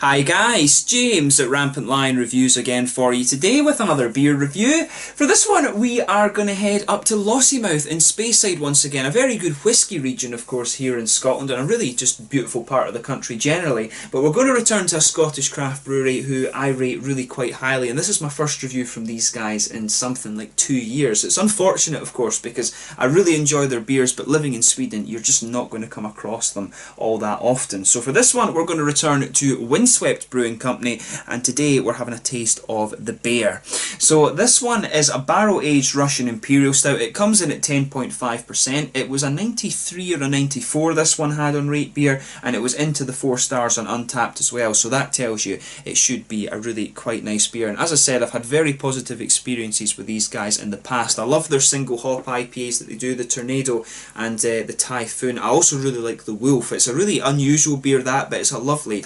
Hi guys, James at Rampant Lion Reviews again for you today with another beer review. For this one we are going to head up to Lossiemouth in Speyside once again, a very good whisky region of course here in Scotland and a really just beautiful part of the country generally. But we're going to return to a Scottish craft brewery who I rate really quite highly, and this is my first review from these guys in something like 2 years. It's unfortunate of course because I really enjoy their beers, but living in Sweden you're just not going to come across them all that often. So for this one we're going to return to Windswept Brewing Company, and today we're having a taste of the Bear. So this one is a barrel-aged Russian Imperial Stout. It comes in at 10.5%. It was a 93 or a 94 this one had on Rate Beer, and it was into the 4 stars on Untappd as well, so that tells you it should be a really quite nice beer. And as I said, I've had very positive experiences with these guys in the past. I love their single hop IPAs that they do, the Tornado and the Typhoon. I also really like the Wolf. It's a really unusual beer that, but it's a lovely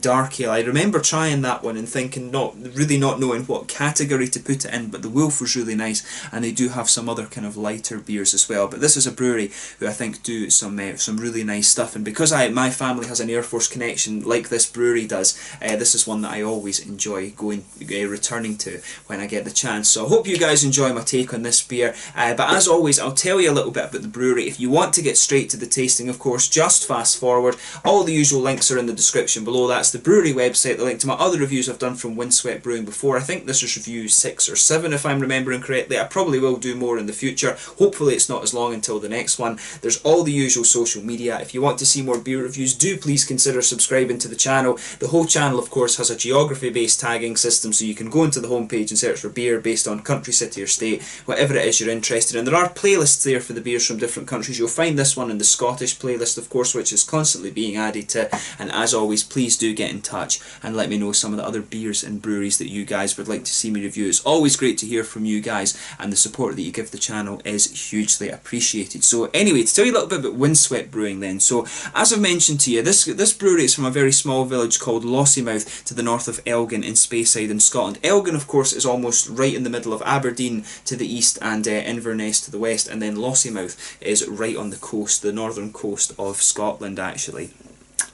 dark ale. I remember trying that one and thinking, not knowing what category to put it in, but the Wolf was really nice, and they do have some other kind of lighter beers as well. But this is a brewery who I think do some really nice stuff, and because my family has an Air Force connection like this brewery does, this is one that I always enjoy returning to when I get the chance. So I hope you guys enjoy my take on this beer, but as always I'll tell you a little bit about the brewery. If you want to get straight to the tasting, of course, just fast forward. All the usual links are in the description below. That's the brewery website, the link to my other reviews I've done from Windswept Brewing before. I think this is review 6 or 7 if I'm remembering correctly. I probably will do more in the future. Hopefully it's not as long until the next one. There's all the usual social media. If you want to see more beer reviews, do please consider subscribing to the channel. The whole channel of course has a geography based tagging system, so you can go into the homepage and search for beer based on country, city or state, whatever it is you're interested in. There are playlists there for the beers from different countries. You'll find this one in the Scottish playlist of course, which is constantly being added to, and as always please do get in touch and let me know some of the other beers and breweries that you guys would like to see me review. It's always great to hear from you guys, and the support that you give the channel is hugely appreciated. So anyway, to tell you a little bit about Windswept Brewing then. So as I've mentioned to you, this brewery is from a very small village called Lossiemouth to the north of Elgin in Speyside in Scotland. Elgin of course is almost right in the middle of Aberdeen to the east and Inverness to the west, and then Lossiemouth is right on the coast, the northern coast of Scotland actually.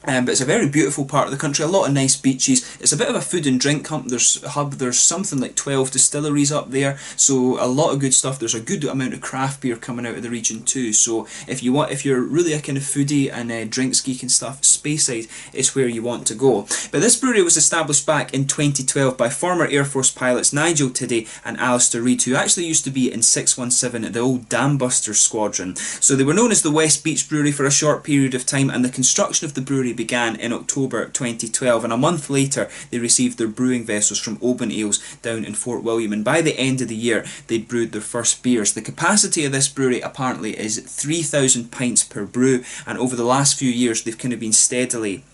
But it's a very beautiful part of the country, a lot of nice beaches. It's a bit of a food and drink hub. There's something like 12 distilleries up there, so a lot of good stuff. There's a good amount of craft beer coming out of the region too, so if you're really a kind of foodie and drinks geek and stuff, Speyside is where you want to go. But this brewery was established back in 2012 by former Air Force pilots Nigel Tiddy and Alistair Reid, who actually used to be in 617, the old Dam Busters squadron. So they were known as the West Beach Brewery for a short period of time, and the construction of the brewery began in October 2012, and a month later they received their brewing vessels from Oban Ales down in Fort William, and by the end of the year they'd brewed their first beers. The capacity of this brewery apparently is 3,000 pints per brew, and over the last few years they've kind of been steadily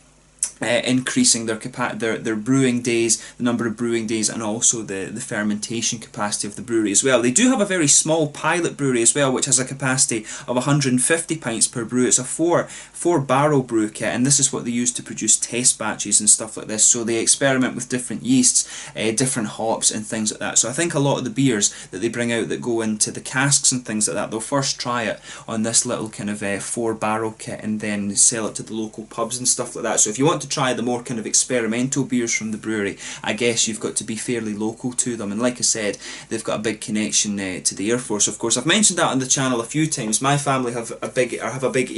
increasing their brewing days, the number of brewing days, and also the fermentation capacity of the brewery as well. They do have a very small pilot brewery as well, which has a capacity of 150 pints per brew. It's a four barrel brew kit, and this is what they use to produce test batches and stuff like this. So they experiment with different yeasts, different hops and things like that. So I think a lot of the beers that they bring out that go into the casks and things like that, they'll first try it on this little kind of 4 barrel kit and then sell it to the local pubs and stuff like that. So if you want to try the more kind of experimental beers from the brewery, I guess you've got to be fairly local to them. And like I said, they've got a big connection to the Air Force. Of course, I've mentioned that on the channel a few times. My family have a big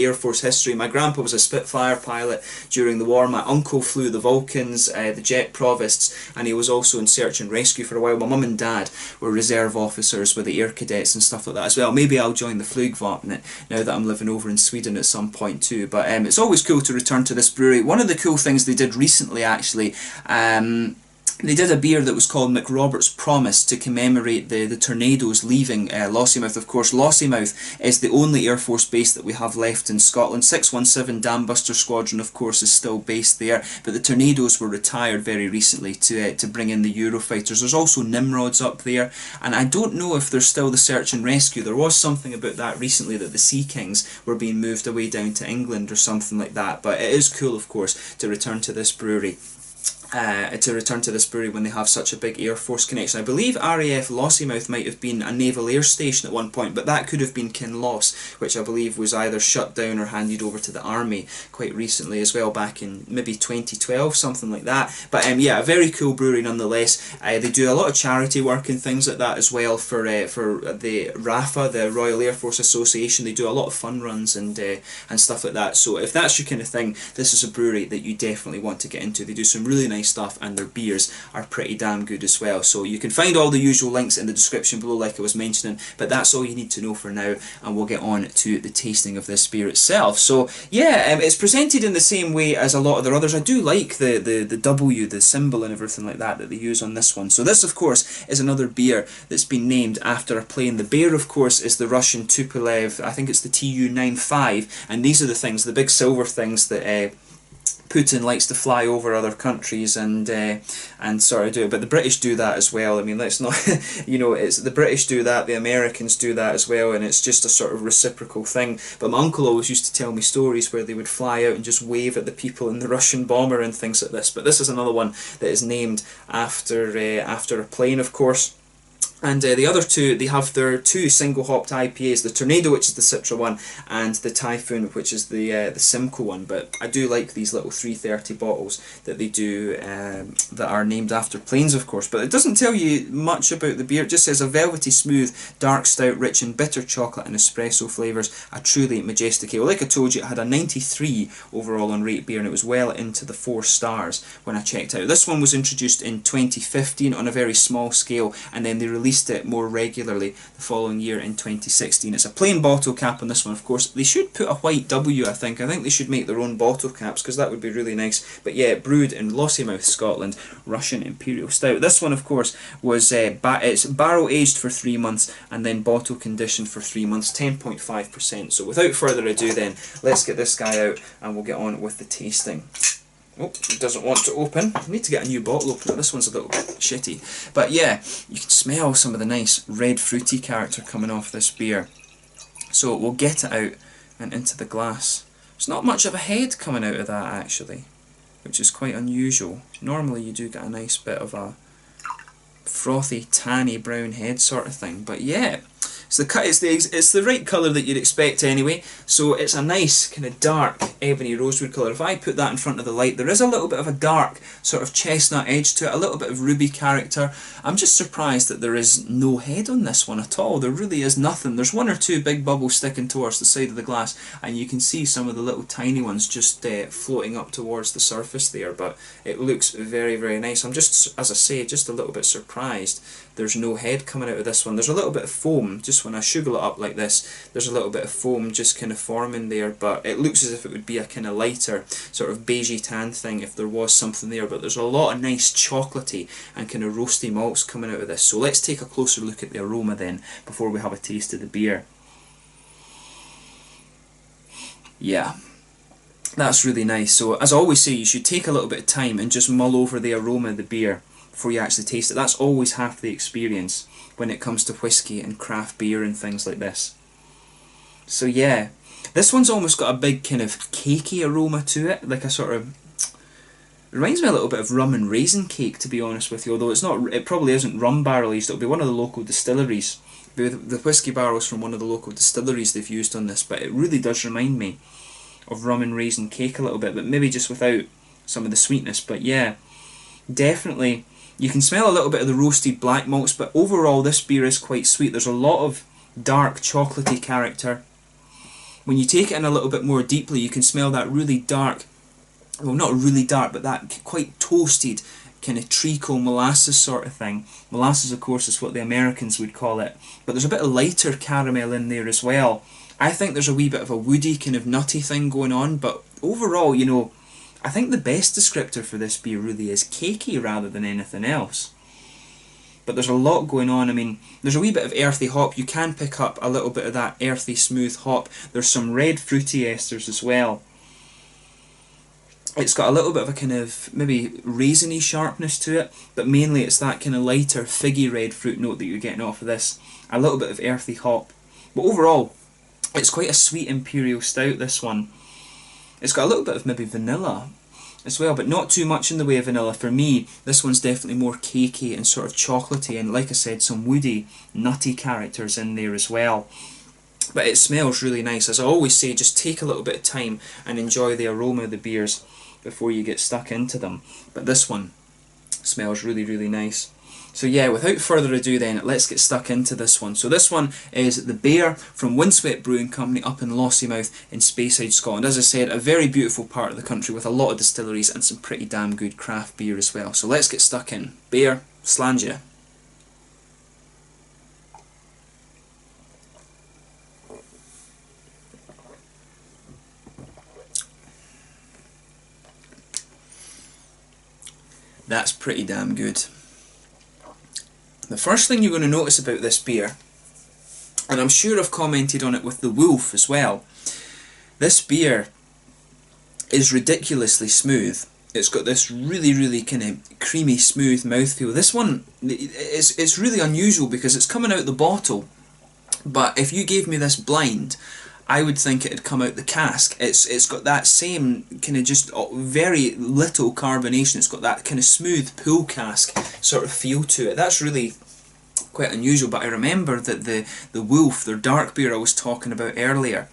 Air Force history. My grandpa was a Spitfire pilot during the war. My uncle flew the Vulcans, the Jet Provosts, and he was also in search and rescue for a while. My mum and dad were reserve officers with the Air Cadets and stuff like that as well. Maybe I'll join the Flugvapnet now that I'm living over in Sweden at some point too. But it's always cool to return to this brewery. One of the cool things they did recently actually, they did a beer that was called McRobert's Promise to commemorate the Tornadoes leaving Lossiemouth. Of course, Lossiemouth is the only Air Force base that we have left in Scotland. 617 Dam Buster Squadron, of course, is still based there, but the Tornadoes were retired very recently to bring in the Eurofighters. There's also Nimrods up there, and I don't know if there's still the Search and Rescue. There was something about that recently, that the Sea Kings were being moved away down to England or something like that, but it is cool, of course, to return to this brewery. to return to this brewery when they have such a big Air Force connection. I believe RAF Lossiemouth might have been a naval air station at one point, but that could have been Kinloss, which I believe was either shut down or handed over to the army quite recently as well, back in maybe 2012, something like that. But yeah, a very cool brewery nonetheless. They do a lot of charity work and things like that as well for the RAFA, the Royal Air Force Association. They do a lot of fun runs and stuff like that. So if that's your kind of thing, this is a brewery that you definitely want to get into. They do some really nice stuff, and their beers are pretty damn good as well. So you can find all the usual links in the description below, like I was mentioning, but that's all you need to know for now, and we'll get on to the tasting of this beer itself. So yeah, it's presented in the same way as a lot of their others. I do like the W, the symbol and everything like that they use on this one. So this, of course, is another beer that's been named after a plane. The bear, of course, is the Russian Tupolev, I think it's the Tu-95, and these are the things, the big silver things that Putin likes to fly over other countries and sort of do it. But the British do that as well. I mean, let's not, you know, it's the British do that, the Americans do that as well, and it's just a sort of reciprocal thing. But my uncle always used to tell me stories where they would fly out and just wave at the people in the Russian bomber and things like this. But this is another one that is named after a plane, of course. And the other two, they have their two single-hopped IPAs, the Tornado, which is the Citra one, and the Typhoon, which is the Simcoe one. But I do like these little 330 bottles that they do that are named after planes, of course. But it doesn't tell you much about the beer. It just says a velvety, smooth, dark stout, rich in bitter chocolate and espresso flavours, a truly majestic ale. Like I told you, it had a 93 overall on Rate Beer, and it was well into the 4 stars when I checked out. This one was introduced in 2015 on a very small scale, and then they released it more regularly the following year in 2016. It's a plain bottle cap on this one, of course. They should put a white W, I think. I think they should make their own bottle caps, because that would be really nice. But yeah, brewed in Lossiemouth, Scotland, Russian Imperial Stout. This one, of course, was it's barrel aged for 3 months and then bottle conditioned for 3 months, 10.5%. So without further ado then, let's get this guy out and we'll get on with the tasting. Oh, it doesn't want to open. I need to get a new bottle opener. This one's a little bit shitty. But yeah, you can smell some of the nice red fruity character coming off this beer. So we'll get it out and into the glass. There's not much of a head coming out of that actually, which is quite unusual. Normally you do get a nice bit of a frothy, tanny brown head sort of thing. But yeah, it's the right colour that you'd expect anyway. So it's a nice kind of dark ebony rosewood colour. If I put that in front of the light, there is a little bit of a dark sort of chestnut edge to it, a little bit of ruby character. I'm just surprised that there is no head on this one at all. There really is nothing. There's one or two big bubbles sticking towards the side of the glass, and you can see some of the little tiny ones just floating up towards the surface there, but it looks very, very nice. I'm just, as I say, just a little bit surprised there's no head coming out of this one. There's a little bit of foam, just when I sugar it up like this, there's a little bit of foam just kind of forming there, but it looks as if it would be a kind of lighter, sort of beigey tan thing if there was something there, but there's a lot of nice chocolatey and kind of roasty malts coming out of this. So let's take a closer look at the aroma then, before we have a taste of the beer. Yeah, that's really nice. So as I always say, you should take a little bit of time and just mull over the aroma of the beer before you actually taste it. That's always half the experience when it comes to whiskey and craft beer and things like this. So yeah, this one's almost got a big kind of cakey aroma to it, like a sort of, reminds me a little bit of rum and raisin cake, to be honest with you, although it's not, it probably isn't rum barrel aged. It'll be one of the local distilleries, the whiskey barrels from one of the local distilleries they've used on this, but it really does remind me of rum and raisin cake a little bit, but maybe just without some of the sweetness. But yeah, definitely you can smell a little bit of the roasted black malts, but overall this beer is quite sweet. There's a lot of dark chocolatey character. When you take it in a little bit more deeply, you can smell that really dark, well, not really dark, but that quite toasted kind of treacle molasses sort of thing. Molasses, of course, is what the Americans would call it, but there's a bit of lighter caramel in there as well. I think there's a wee bit of a woody kind of nutty thing going on, but overall, you know, I think the best descriptor for this beer really is cakey rather than anything else. But there's a lot going on. I mean, there's a wee bit of earthy hop. You can pick up a little bit of that earthy, smooth hop. There's some red fruity esters as well. It's got a little bit of a kind of maybe raisiny sharpness to it, but mainly it's that kind of lighter figgy red fruit note that you're getting off of this. A little bit of earthy hop. But overall, it's quite a sweet Imperial Stout, this one. It's got a little bit of maybe vanilla as well, but not too much in the way of vanilla for me. This one's definitely more cakey and sort of chocolatey, and like I said, some woody, nutty characters in there as well. But it smells really nice. As I always say, just take a little bit of time and enjoy the aroma of the beers before you get stuck into them. But this one smells really, really nice. So yeah, without further ado then, let's get stuck into this one. So this one is the Bear from Windswept Brewing Company up in Lossiemouth in Speyside, Scotland. As I said, a very beautiful part of the country with a lot of distilleries and some pretty damn good craft beer as well. So let's get stuck in. Bear, Slangia. That's pretty damn good. The first thing you're going to notice about this beer, and I'm sure I've commented on it with the Wolf as well, this beer is ridiculously smooth. It's got this really, really kind of creamy, smooth mouthfeel. This one, it's really unusual because it's coming out the bottle, but if you gave me this blind, I would think it had come out the cask. It's got that same kind of just very little carbonation. It's got that kind of smooth pool cask sort of feel to it. That's really quite unusual. But I remember that the Wolf, their dark beer I was talking about earlier,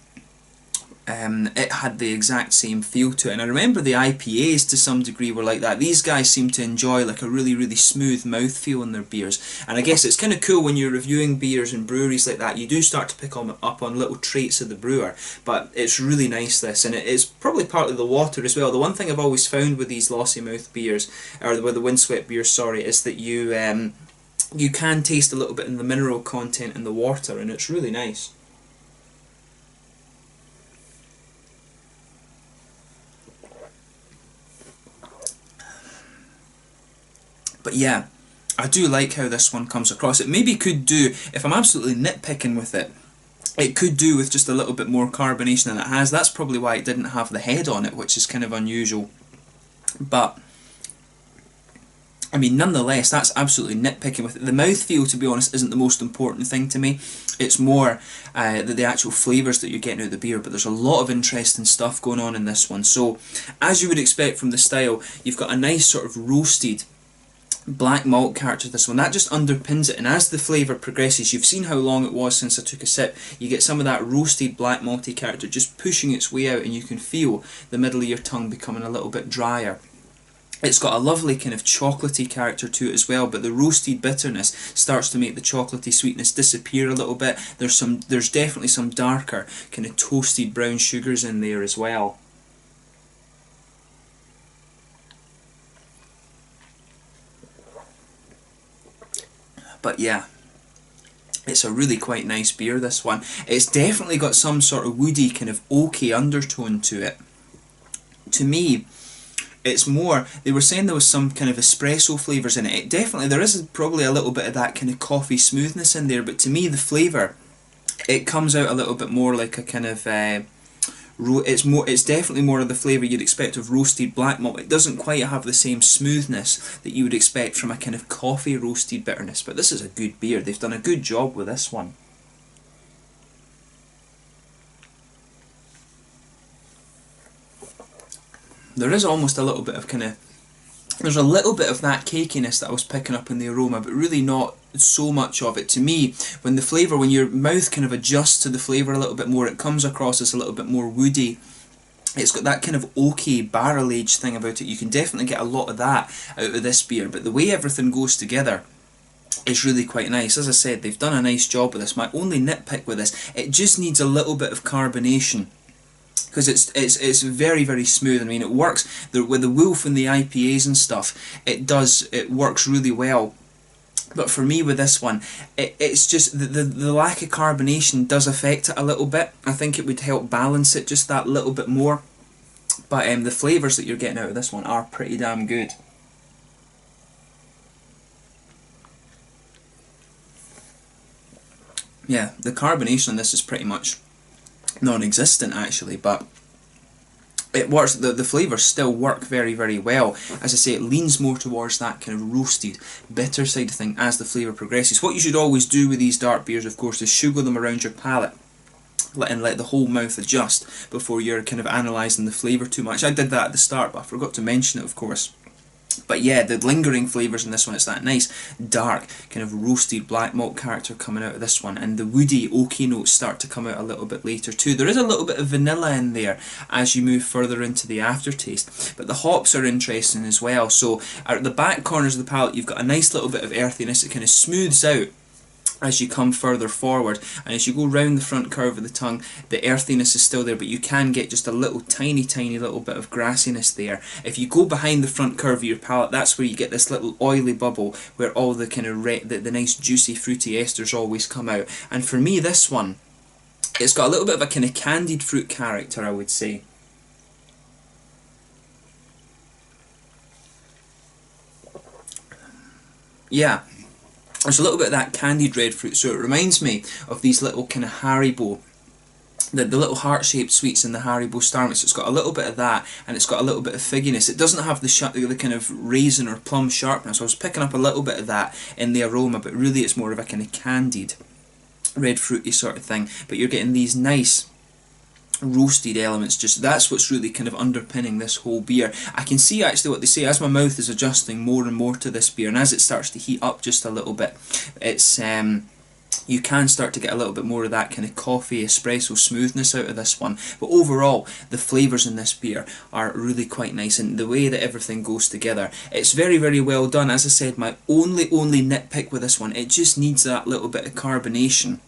it had the exact same feel to it. And I remember the IPAs to some degree were like that. These guys seem to enjoy like a really, really smooth mouthfeel in their beers. And I guess it's kind of cool when you're reviewing beers in breweries like that. You do start to pick up on little traits of the brewer. But it's really nice, this. And it's probably partly the water as well. The one thing I've always found with these Lossiemouth beers, or with the Windswept beers, sorry, is that you can taste a little bit in the mineral content in the water. And it's really nice. But yeah, I do like how this one comes across. It maybe could do, if I'm absolutely nitpicking with it, it could do with just a little bit more carbonation than it has. That's probably why it didn't have the head on it, which is kind of unusual. But, I mean, nonetheless, that's absolutely nitpicking with it. The mouthfeel, to be honest, isn't the most important thing to me. It's more the actual flavours that you're getting out of the beer, but there's a lot of interesting stuff going on in this one. So, as you would expect from the style, you've got a nice sort of roasted black malt character to this one. That just underpins it, and as the flavour progresses, you've seen how long it was since I took a sip, you get some of that roasted black malty character just pushing its way out, and you can feel the middle of your tongue becoming a little bit drier. It's got a lovely kind of chocolatey character to it as well, but the roasted bitterness starts to make the chocolatey sweetness disappear a little bit. There's definitely some darker kind of toasted brown sugars in there as well. But yeah, it's a really quite nice beer, this one. It's definitely got some sort of woody kind of oaky undertone to it. To me, it's more, they were saying there was some kind of espresso flavours in it. Definitely, there is probably a little bit of that kind of coffee smoothness in there, but to me the flavour, it comes out a little bit more like a kind of it's definitely more of the flavour you'd expect of roasted black malt. It doesn't quite have the same smoothness that you would expect from a kind of coffee roasted bitterness, but this is a good beer. They've done a good job with this one. There is almost a little bit of there's a little bit of that cakiness that I was picking up in the aroma, but really not so much of it. To me, when your mouth kind of adjusts to the flavour a little bit more, it comes across as a little bit more woody. It's got that kind of oaky barrel aged thing about it. You can definitely get a lot of that out of this beer, but the way everything goes together is really quite nice. As I said, they've done a nice job with this. My only nitpick with this, it just needs a little bit of carbonation, because it's very, very smooth. I mean, it works with the Wolf and the IPAs and stuff. It works really well. But for me with this one, it's just the lack of carbonation does affect it a little bit. I think it would help balance it just that little bit more. But the flavours that you're getting out of this one are pretty damn good. Yeah, the carbonation on this is pretty much non-existent actually, but it works. The flavours still work very, very well. As I say, it leans more towards that kind of roasted, bitter side of thing as the flavour progresses. What you should always do with these dark beers, of course, is sugar them around your palate. and let the whole mouth adjust before you're kind of analysing the flavour too much. I did that at the start, but I forgot to mention it, of course. But yeah, the lingering flavours in this one, it's that nice, dark, kind of roasted black malt character coming out of this one, and the woody, oaky notes start to come out a little bit later too. There is a little bit of vanilla in there as you move further into the aftertaste, but the hops are interesting as well. So at the back corners of the palate, you've got a nice little bit of earthiness. It kind of smooths out as you come further forward, and as you go round the front curve of the tongue, the earthiness is still there, but you can get just a little tiny little bit of grassiness there. If you go behind the front curve of your palate, that's where you get this little oily bubble where all the kind of the nice juicy fruity esters always come out. And for me, this one, it's got a little bit of a kind of candied fruit character, I would say. Yeah, there's a little bit of that candied red fruit, so it reminds me of these little kind of Haribo, the little heart-shaped sweets in the Haribo Star Mix. It's got a little bit of that, and it's got a little bit of figginess. It doesn't have the kind of raisin or plum sharpness. I was picking up a little bit of that in the aroma, but really it's more of a kind of candied, red fruity sort of thing. But you're getting these nice roasted elements. Just that's what's really kind of underpinning this whole beer. I can see actually what they say as my mouth is adjusting more and more to this beer, and as it starts to heat up just a little bit, it's you can start to get a little bit more of that kind of coffee espresso smoothness out of this one. But overall, the flavours in this beer are really quite nice, and the way that everything goes together, it's very, very well done. As I said, my only nitpick with this one, it just needs that little bit of carbonation.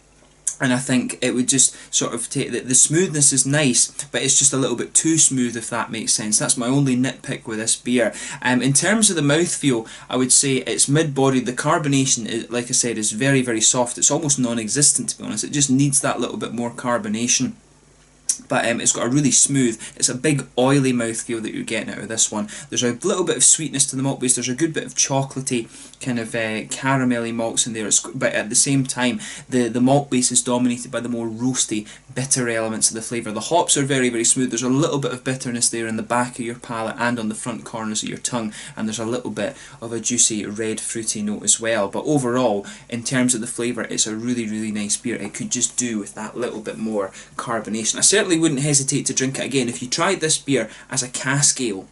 And I think it would just sort of take the smoothness is nice, but it's just a little bit too smooth, if that makes sense. That's my only nitpick with this beer. In terms of the mouthfeel, I would say it's mid-bodied. The carbonation, is, like I said, is very, very soft. It's almost non-existent, to be honest. It just needs that little bit more carbonation. But it's got a really smooth, it's a big oily mouthfeel that you're getting out of this one. There's a little bit of sweetness to the malt base, there's a good bit of chocolatey, kind of caramelly malts in there, but at the same time the malt base is dominated by the more roasty, bitter elements of the flavour. The hops are very, very smooth. There's a little bit of bitterness there in the back of your palate and on the front corners of your tongue, and there's a little bit of a juicy red fruity note as well. But overall, in terms of the flavour, it's a really, really nice beer. It could just do with that little bit more carbonation. I certainly wouldn't hesitate to drink it again. If you tried this beer as a cask ale,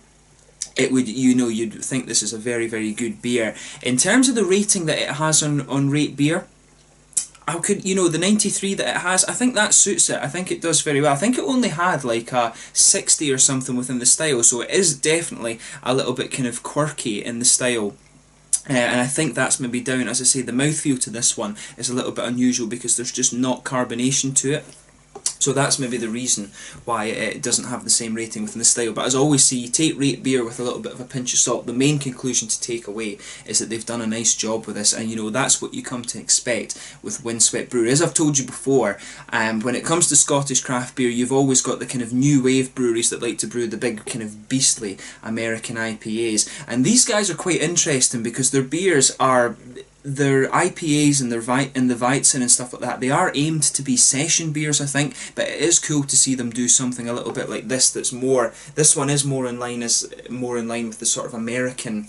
it would, you'd think this is a very, very good beer. In terms of the rating that it has on Rate Beer, I could, the 93 that it has, I think that suits it. I think it does very well. I think it only had like a 60 or something within the style, so it is definitely a little bit kind of quirky in the style. And I think that's maybe down, as I say, the mouthfeel to this one is a little bit unusual because there's just not carbonation to it. So that's maybe the reason why it doesn't have the same rating within the style. But as I always say, you take Rate Beer with a little bit of a pinch of salt. The main conclusion to take away is that they've done a nice job with this, and that's what you come to expect with Windswept Brewery. As I've told you before, when it comes to Scottish craft beer, you've always got the kind of new wave breweries that like to brew the big kind of beastly American IPAs, and these guys are quite interesting because their beers are, their IPAs and their the Weizen and stuff like that, they are aimed to be session beers, I think, but it is cool to see them do something a little bit like this. That's more. This one is more in line with the sort of American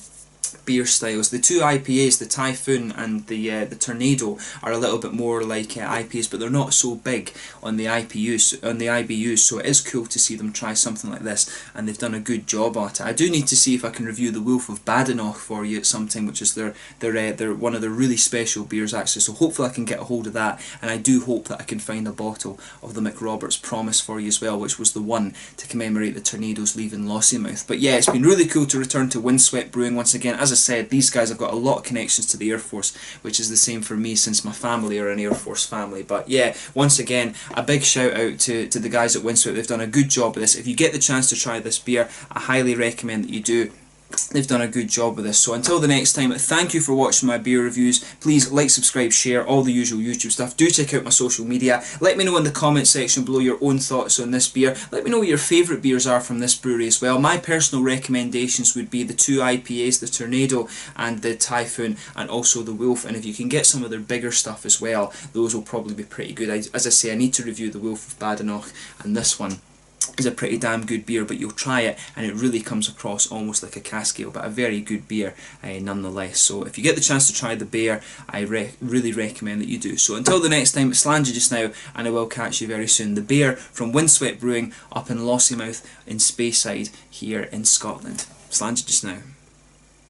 beer styles. The two IPAs, the Typhoon and the Tornado, are a little bit more like IPAs, but they're not so big on the IBUs. So it is cool to see them try something like this, and they've done a good job at it. I do need to see if I can review the Wolf of Badenoch for you at some time, which is their one of their really special beers actually. So hopefully I can get a hold of that, and I do hope that I can find a bottle of the McRoberts Promise for you as well, which was the one to commemorate the Tornadoes leaving Lossiemouth. But yeah, it's been really cool to return to Windswept Brewing once again. As I said, these guys have got a lot of connections to the Air Force, which is the same for me since my family are an Air Force family. But yeah, once again, a big shout out to the guys at Windswept. They've done a good job with this. If you get the chance to try this beer, I highly recommend that you do. They've done a good job with this. So until the next time, thank you for watching my beer reviews. Please like, subscribe, share, all the usual YouTube stuff. Do check out my social media. Let me know in the comment section below your own thoughts on this beer. Let me know what your favourite beers are from this brewery as well. My personal recommendations would be the two IPAs, the Tornado and the Typhoon, and also the Wolf. And if you can get some of their bigger stuff as well, those will probably be pretty good. As I say, I need to review the Wolf of Badenoch and this one. is a pretty damn good beer, but you'll try it and it really comes across almost like a cask ale, but a very good beer nonetheless. So if you get the chance to try the beer, I really recommend that you do. So until the next time, Slange just now, and I will catch you very soon. The beer from Windswept Brewing up in Lossiemouth in Speyside here in Scotland. Slange just now.